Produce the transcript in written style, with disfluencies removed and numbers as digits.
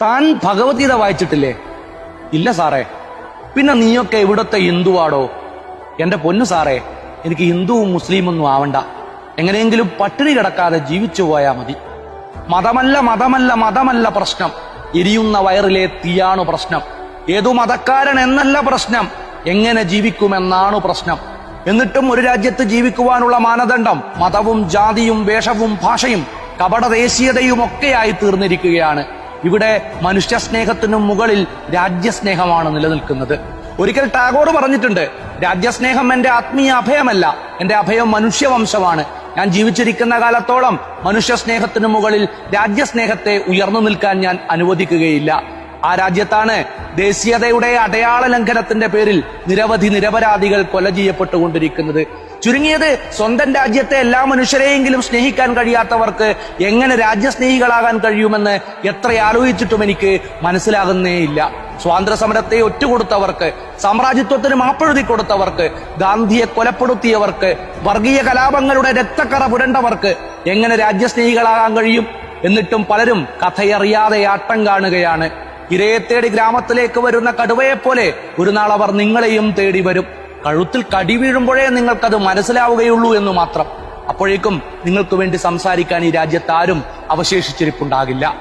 താൻ ഭഗവത്ഗീത വായിച്ചിട്ടില്ലേ? ഇല്ല സാറേ. പിന്നെ നീയൊക്കെ ഇവിടത്തെ ഹിന്ദുവാടോ? എന്റെ പൊന്നു സാറേ, എനിക്ക് ഹിന്ദുവും മുസ്ലിമൊന്നും ആവണ്ട. എങ്ങനെയെങ്കിലും പട്ടിണി കിടക്കാതെ ജീവിച്ചു പോയാ മതി. മതമല്ല മതമല്ല മതമല്ല പ്രശ്നം, എരിയുന്ന വയറിലെ തീയാണു പ്രശ്നം. ഏതു മതക്കാരൻ എന്നല്ല പ്രശ്നം, എങ്ങനെ ജീവിക്കുമെന്നാണു പ്രശ്നം. എന്നിട്ടും ഒരു രാജ്യത്ത് ജീവിക്കുവാനുള്ള മാനദണ്ഡം മതവും ജാതിയും വേഷവും ഭാഷയും കപടദേശീയതയും ഒക്കെയായി തീർന്നിരിക്കുകയാണ്. ഇവിടെ മനുഷ്യസ്നേഹത്തിനും മുകളിൽ രാജ്യസ്നേഹമാണ് നിലനിൽക്കുന്നത്. ഒരിക്കൽ ടാഗോർ പറഞ്ഞിട്ടുണ്ട്, രാജ്യസ്നേഹം എന്റെ ആത്മീയ അഭയമല്ല, എന്റെ അഭയം മനുഷ്യവംശമാണ്. ഞാൻ ജീവിച്ചിരിക്കുന്ന കാലത്തോളം മനുഷ്യസ്നേഹത്തിനു മുകളിൽ രാജ്യസ്നേഹത്തെ ഉയർന്നു നിൽക്കാൻ ഞാൻ അനുവദിക്കുകയില്ല. ആ രാജ്യത്താണ് ദേശീയതയുടെ അടയാള ലംഘനത്തിന്റെ പേരിൽ നിരപരാധികൾ കൊല ചെയ്യപ്പെട്ടുകൊണ്ടിരിക്കുന്നത്. ചുരുങ്ങിയത് സ്വന്തം രാജ്യത്തെ എല്ലാ മനുഷ്യരെയെങ്കിലും സ്നേഹിക്കാൻ കഴിയാത്തവർക്ക് എങ്ങനെ രാജ്യസ്നേഹികളാകാൻ കഴിയുമെന്ന് എത്ര ആലോചിച്ചിട്ടും എനിക്ക് മനസ്സിലാകുന്നേയില്ല. സ്വാതന്ത്ര്യ സമരത്തെ ഒറ്റുകൊടുത്തവർക്ക്, സാമ്രാജ്യത്വത്തിന് മാപ്പെഴുതി കൊടുത്തവർക്ക്, ഗാന്ധിയെ കൊലപ്പെടുത്തിയവർക്ക്, വർഗീയ കലാപങ്ങളുടെ രക്തക്കറ പുരണ്ടവർക്ക് എങ്ങനെ രാജ്യസ്നേഹികളാകാൻ കഴിയും? എന്നിട്ടും പലരും കഥയറിയാതെ ആട്ടം കാണുകയാണ്. ഇരയെ തേടി ഗ്രാമത്തിലേക്ക് വരുന്ന കടുവയെപ്പോലെ ഒരു നാൾ അവർ നിങ്ങളെയും തേടി വരും. കഴുത്തിൽ കടി വീഴുമ്പോഴേ നിങ്ങൾക്കത് മനസ്സിലാവുകയുള്ളൂ എന്ന് മാത്രം. അപ്പോഴേക്കും നിങ്ങൾക്ക് വേണ്ടി സംസാരിക്കാൻ ഈ രാജ്യത്ത് ആരും അവശേഷിച്ചിരിപ്പുണ്ടാകില്ല.